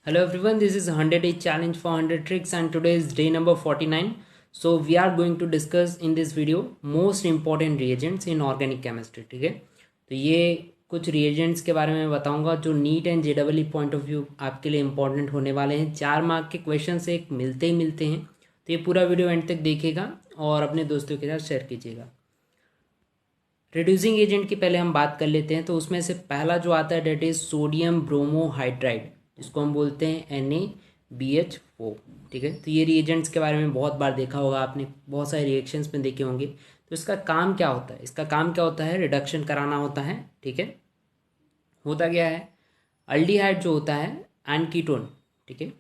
Hello everyone, this is 100 day challenge for 100 tricks and today is day number 49. So we are going to discuss in this video most important reagents in organic chemistry. ठीक है, तो ये कुछ reagents के बारे में बताऊंगा जो नीट एंड जेडबलई पॉइंट ऑफ व्यू आपके लिए इंपॉर्टेंट होने वाले हैं। 4 मार्क के क्वेश्चन से एक मिलते ही मिलते हैं, तो ये पूरा वीडियो एंड तक देखिएगा और अपने दोस्तों के साथ शेयर कीजिएगा। रिड्यूसिंग एजेंट की पहले हम बात कर लेते हैं, तो उसमें से पहला जो आता है डेट इज सोडियम ब्रोमोहाइड्राइड, जिसको हम बोलते हैं NaBH4। ठीक है, तो ये रिएजेंट्स के बारे में बहुत बार देखा होगा आपने, बहुत सारे रिएक्शंस में देखे होंगे। तो इसका काम क्या होता है? इसका काम क्या होता है? रिडक्शन कराना होता है। ठीक है, होता क्या है, अल्डिहाइड जो होता है एंड कीटोन। ठीक है,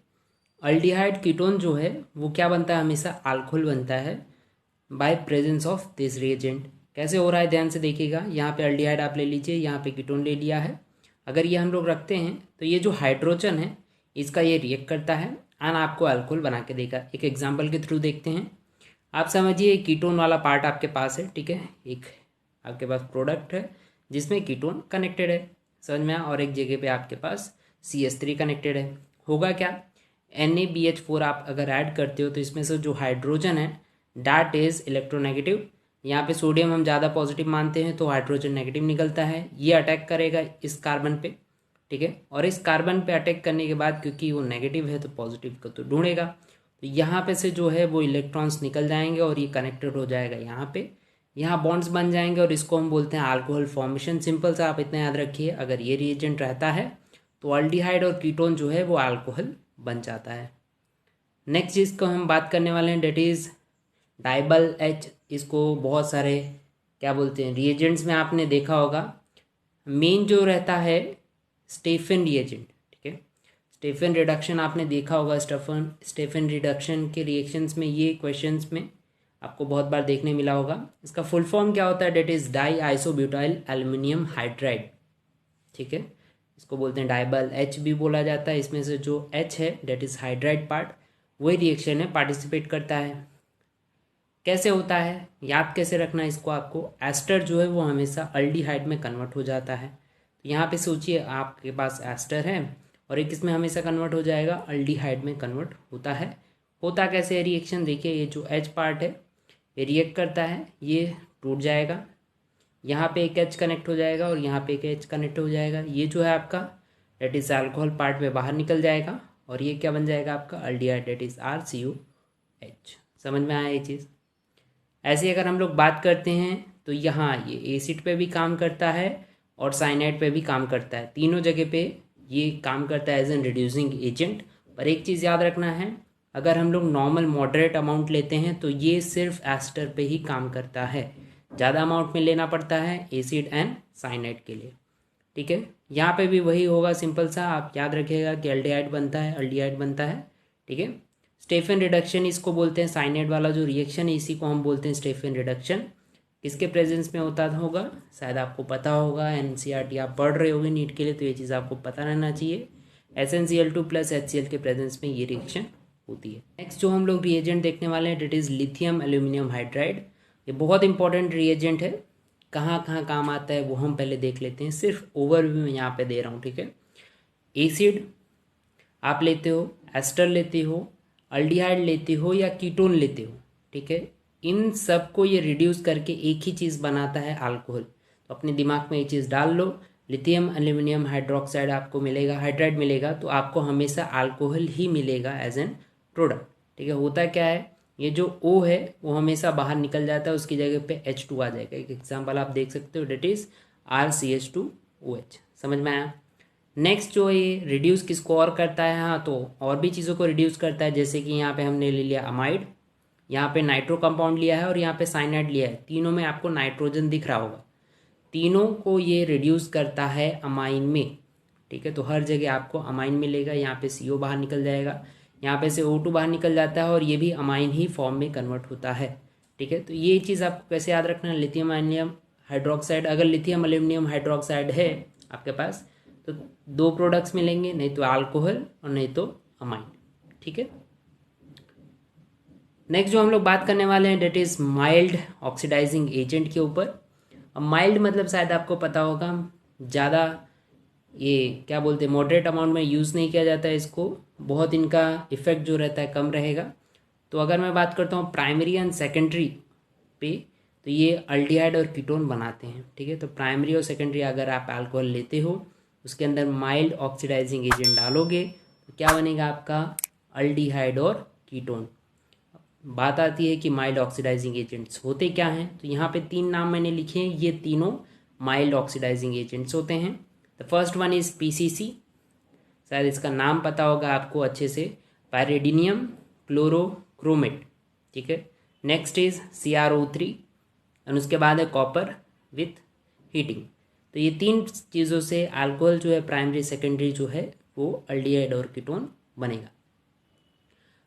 अल्डिहाइड कीटोन जो है वो क्या बनता है, हमेशा अल्कोहल बनता है by presence of this reagent. कैसे हो रहा है ध्यान से देखिएगा। यहाँ पे अल्डिहाइड आप ले लीजिए, यहाँ पे कीटोन ले लिया है। अगर ये हम लोग रखते हैं तो ये जो हाइड्रोजन है इसका ये रिएक्ट करता है एंड आपको अल्कोहल बना के देगा। एक एग्जांपल के थ्रू देखते हैं। आप समझिए कीटोन वाला पार्ट आपके पास है। ठीक है, एक आपके पास प्रोडक्ट है जिसमें कीटोन कनेक्टेड है, समझ में आया, और एक जगह पे आपके पास CH3 कनेक्टेड है। होगा क्या, NaBH4 आप अगर ऐड करते हो तो इसमें से जो हाइड्रोजन है डैट इज इलेक्ट्रोनेगेटिव। यहाँ पे सोडियम हम ज़्यादा पॉजिटिव मानते हैं तो हाइड्रोजन नेगेटिव निकलता है। ये अटैक करेगा इस कार्बन पे। ठीक है, और इस कार्बन पे अटैक करने के बाद क्योंकि वो नेगेटिव है तो पॉजिटिव को तो ढूंढेगा, तो यहाँ पे से जो है वो इलेक्ट्रॉन्स निकल जाएंगे और ये कनेक्टेड हो जाएगा यहाँ पे। यहाँ बॉन्ड्स बन जाएंगे और इसको हम बोलते हैं अल्कोहल फॉर्मेशन। सिंपल सा आप इतना याद रखिए, अगर ये रिएजेंट रहता है तो अल्डिहाइड और कीटोन जो है वो अल्कोहल बन जाता है। नेक्स्ट चीज़ को हम बात करने वाले हैं डेट इज़ डाइबल H। इसको बहुत सारे क्या बोलते हैं रिएजेंट्स में आपने देखा होगा। मेन जो रहता है स्टेफन रिएजेंट। ठीक है, स्टेफन रिडक्शन आपने देखा होगा। स्टेफन रिडक्शन के रिएक्शंस में ये क्वेश्चंस में आपको बहुत बार देखने मिला होगा। इसका फुल फॉर्म क्या होता है, that is die isobutyl aluminium hydride. ठीक है, इसको बोलते हैं डाइबल H भी बोला जाता है। इसमें से जो H है डेट इज़ हाइड्राइड पार्ट, वही रिएक्शन में पार्टिसिपेट करता है। कैसे होता है, याद कैसे रखना है इसको आपको, एस्टर जो है वो हमेशा अल्डिहाइड में कन्वर्ट हो जाता है। तो यहाँ पे सोचिए आपके पास एस्टर है और एक इसमें हमेशा कन्वर्ट हो जाएगा, अल्डिहाइड में कन्वर्ट होता है। होता कैसे है रिएक्शन, देखिए ये जो H पार्ट है ये रिएक्ट करता है, ये टूट जाएगा, यहाँ पे एक H कनेक्ट हो जाएगा और यहाँ पे एक H कनेक्ट हो जाएगा। ये जो है आपका डेट इज़ अल्कोहल पार्ट में बाहर निकल जाएगा और ये क्या बन जाएगा आपका अल्डिहाइड, डेट इज़ RCOH। समझ में आया ये चीज़। ऐसे अगर हम लोग बात करते हैं तो यहाँ ये एसिड पे भी काम करता है और साइनाइड पे भी काम करता है। तीनों जगह पे ये काम करता है एज एन रिड्यूसिंग एजेंट। पर एक चीज़ याद रखना है, अगर हम लोग नॉर्मल मॉडरेट अमाउंट लेते हैं तो ये सिर्फ एस्टर पे ही काम करता है, ज़्यादा अमाउंट में लेना पड़ता है एसिड एंड साइनाइड के लिए। ठीक है, यहाँ पे भी वही होगा, सिंपल सा आप याद रखिएगा कि अल्डिहाइड बनता है, अल्डिहाइड बनता है। ठीक है, स्टेफन रिडक्शन इसको बोलते हैं, साइनाइड वाला जो रिएक्शन है इसी को हम बोलते हैं स्टेफन रिडक्शन। किसके प्रेजेंस में होता होगा, शायद आपको पता होगा, NCERT आप पढ़ रहे होगे नीट के लिए, तो ये चीज़ आपको पता रहना चाहिए। SnCl2 प्लस HCl के प्रेजेंस में ये रिएक्शन होती है। नेक्स्ट जो हम लोग रिएजेंट देखने वाले हैं that is lithium aluminium hydride. ये बहुत इंपॉर्टेंट रिएजेंट है, कहाँ कहाँ काम आता है वो हम पहले देख लेते हैं। सिर्फ ओवरव्यू में यहाँ पे दे रहा हूँ। ठीक है, एसिड आप लेते हो, एस्टर लेते हो, अल्डिहाइड लेते हो या कीटोन लेते हो। ठीक है, इन सब को ये रिड्यूस करके एक ही चीज़ बनाता है अल्कोहल। तो अपने दिमाग में ये चीज़ डाल लो, लिथियम एल्यूमिनियम हाइड्रोक्साइड आपको मिलेगा, हाइड्राइड मिलेगा, तो आपको हमेशा अल्कोहल ही मिलेगा एज एन प्रोडक्ट। ठीक है, होता क्या है, ये जो O है वो हमेशा बाहर निकल जाता है, उसकी जगह पे H2 आ जाएगा। एक एग्जाम्पल आप देख सकते हो, डेट इज RCH2OH। समझ में आया। नेक्स्ट जो ये रिड्यूस किसको और करता है, हाँ तो और भी चीज़ों को रिड्यूस करता है, जैसे कि यहाँ पे हमने ले लिया अमाइड, यहाँ पे नाइट्रो कंपाउंड लिया है और यहाँ पे साइनाइड लिया है। तीनों में आपको नाइट्रोजन दिख रहा होगा, तीनों को ये रिड्यूस करता है अमाइन में। ठीक है, तो हर जगह आपको अमाइन मिलेगा। यहाँ पे CO बाहर निकल जाएगा, यहाँ पे से O2 बाहर निकल जाता है और ये भी अमाइन ही फॉर्म में कन्वर्ट होता है। ठीक है, तो ये चीज़ आपको कैसे याद रखना है, लिथियम एल्यूमिनियम हाइड्रोक्साइड, अगर लिथियम एल्यूमिनियम हाइड्रोक्साइड है आपके पास तो 2 प्रोडक्ट्स मिलेंगे, नहीं तो अल्कोहल और नहीं तो अमाइन। ठीक है, नेक्स्ट जो हम लोग बात करने वाले हैं that is mild oxidizing agent के ऊपर। अब माइल्ड मतलब शायद आपको पता होगा, ज़्यादा ये क्या बोलते हैं मॉडरेट अमाउंट में यूज़ नहीं किया जाता है इसको, बहुत इनका इफ़ेक्ट जो रहता है कम रहेगा। तो अगर मैं बात करता हूँ प्राइमरी एंड सेकेंडरी पे, तो ये अल्डिहाइड और कीटोन बनाते हैं, ठीक है। तो प्राइमरी और सेकेंडरी अगर आप अल्कोहल लेते हो, उसके अंदर माइल्ड ऑक्सीडाइजिंग एजेंट डालोगे तो क्या बनेगा आपका, अल्डिहाइड और कीटोन। बात आती है कि माइल्ड ऑक्सीडाइजिंग एजेंट्स होते क्या हैं, तो यहाँ पे 3 नाम मैंने लिखे हैं, ये तीनों माइल्ड ऑक्सीडाइजिंग एजेंट्स होते हैं। The first one is PCC, शायद इसका नाम पता होगा आपको अच्छे से, पायरिडिनियम क्लोरोक्रोमेट, ठीक है। नेक्स्ट इज CrO3 और उसके बाद है कॉपर विथ हीटिंग। तो ये 3 चीज़ों से अल्कोहल जो है प्राइमरी सेकेंडरी जो है वो अल्डिहाइड और कीटोन बनेगा।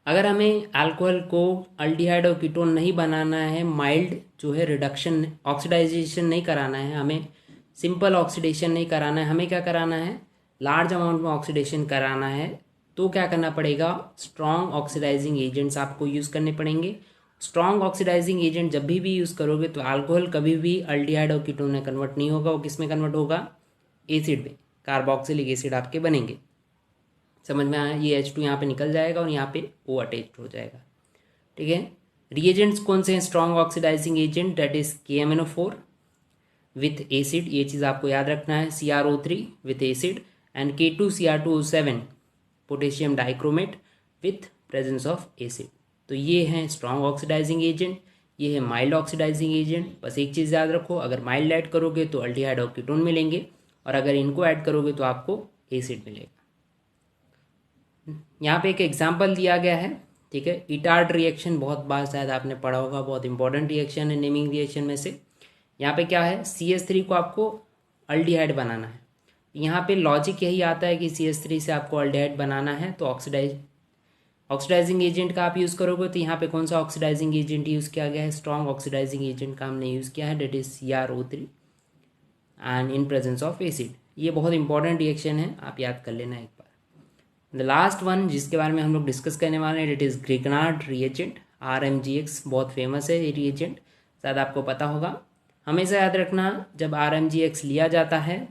अगर हमें अल्कोहल को अल्डिहाइड और कीटोन नहीं बनाना है, माइल्ड जो है रिडक्शन ऑक्सीडाइजेशन नहीं कराना है, हमें सिंपल ऑक्सीडेशन नहीं कराना है, हमें क्या कराना है, लार्ज अमाउंट में ऑक्सीडेशन कराना है, तो क्या करना पड़ेगा, स्ट्रॉन्ग ऑक्सीडाइजिंग एजेंट्स आपको यूज़ करने पड़ेंगे। स्ट्रॉन्ग ऑक्सीडाइजिंग एजेंट जब भी यूज़ करोगे तो अल्कोहल कभी भी अल्डिहाइड और कीटोन में कन्वर्ट नहीं होगा, वो किस में कन्वर्ट होगा, एसिड में, कार्बोक्सिलिक एसिड आपके बनेंगे। समझ में आया, ये H2 यहाँ पे निकल जाएगा और यहाँ पे O अटैच्ड हो जाएगा, ठीक है। रिएजेंट्स कौन से हैं strong oxidizing agent, that is KMnO4 with acid, ये चीज़ आपको याद रखना है, CrO3 with acid and K2Cr2O7 potassium dichromate with presence of acid. तो ये हैं स्ट्रॉन्ग ऑक्सीडाइजिंग एजेंट, ये है माइल्ड ऑक्सीडाइजिंग एजेंट। बस एक चीज़ याद रखो, अगर माइल्ड ऐड करोगे तो अल्डिहाइड और कीटोन मिलेंगे, और अगर इनको ऐड करोगे तो आपको एसिड मिलेगा। यहाँ पे एक एग्जाम्पल दिया गया है, ठीक है। इटार्ड रिएक्शन बहुत बार शायद आपने पढ़ा होगा, बहुत इंपॉर्टेंट रिएक्शन है नेमिंग रिएक्शन में से। यहाँ पे क्या है, CH3 को आपको अल्डिहाइड बनाना है। यहाँ पे लॉजिक यही आता है कि CH3 से आपको अल्डिहाइड बनाना है, तो ऑक्सीडाइजिंग एजेंट का आप यूज़ करोगे। तो यहाँ पे कौन सा ऑक्सीडाइजिंग एजेंट यूज़ किया गया है, स्ट्रॉन्ग ऑक्सीडाइजिंग एजेंट का हमने यूज़ किया है, that is CrO3 and in presence of acid. ये बहुत इंपॉर्टेंट रिएक्शन है, आप याद कर लेना एक बार। द लास्ट वन जिसके बारे में हम लोग डिस्कस करने वाले हैं, it is Grignard reagent, RMGX, बहुत फेमस है ये रिएजेंट, शायद आपको पता होगा। हमेशा याद रखना, जब RMGX लिया जाता है,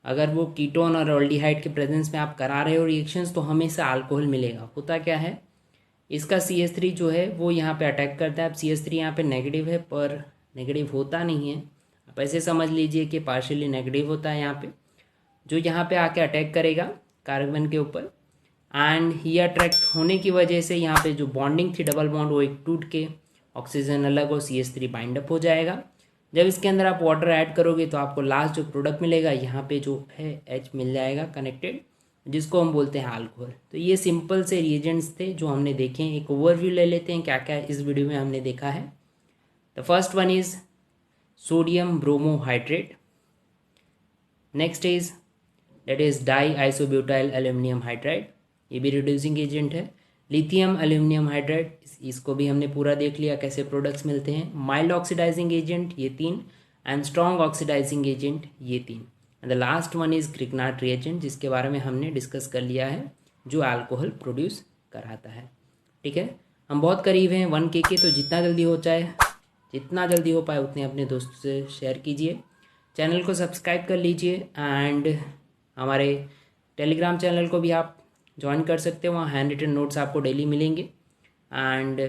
अगर वो कीटोन और अल्डिहाइड के प्रेजेंस में आप करा रहे हो रिएक्शंस, तो हमेशा अल्कोहल मिलेगा। होता क्या है, इसका CH3 जो है वो यहाँ पे अटैक करता है। अब CH3 यहाँ पे नेगेटिव है, पर नेगेटिव होता नहीं है, आप ऐसे समझ लीजिए कि पार्शियली नेगेटिव होता है यहाँ पे, जो यहाँ पे आके अटैक करेगा कार्बन के ऊपर, एंड ये अट्रैक्ट होने की वजह से यहाँ पे जो बॉन्डिंग थी डबल बॉन्ड, वो एक टूट के ऑक्सीजन अलग और CH3 बाइंड अप हो जाएगा। जब इसके अंदर आप वाटर ऐड करोगे तो आपको लास्ट जो प्रोडक्ट मिलेगा, यहाँ पे जो है H मिल जाएगा कनेक्टेड, जिसको हम बोलते हैं अल्कोहल। तो ये सिंपल से रिएजेंट्स थे जो हमने देखे हैं। एक ओवरव्यू ले लेते हैं क्या क्या इस वीडियो में हमने देखा है। The first one is sodium bromohydrate, next is that is di isobutyl aluminium hydride, ये भी रिड्यूसिंग एजेंट है। लिथियम एल्यूमिनियम हाइड्राइड, इसको भी हमने पूरा देख लिया कैसे प्रोडक्ट्स मिलते हैं। माइल्ड ऑक्सीडाइजिंग एजेंट ये 3, एंड स्ट्रॉन्ग ऑक्सीडाइजिंग एजेंट ये 3, and the last one is Grignard reagent, जिसके बारे में हमने डिस्कस कर लिया है, जो अल्कोहल प्रोड्यूस कराता है, ठीक है। हम बहुत करीब हैं 1K के, तो जितना जल्दी हो पाए उतने अपने दोस्तों से शेयर कीजिए। चैनल को सब्सक्राइब कर लीजिए, एंड हमारे टेलीग्राम चैनल को भी आप ज्वाइन कर सकते हो, वहाँ हैंड रिटन नोट्स आपको डेली मिलेंगे, एंड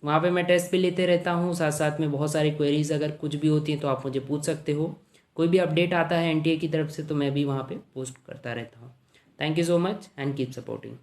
वहाँ पे मैं टेस्ट भी लेते रहता हूँ। साथ साथ में बहुत सारी क्वेरीज अगर कुछ भी होती हैं तो आप मुझे पूछ सकते हो। कोई भी अपडेट आता है NTA की तरफ से तो मैं भी वहाँ पे पोस्ट करता रहता हूँ। Thank you so much and keep supporting.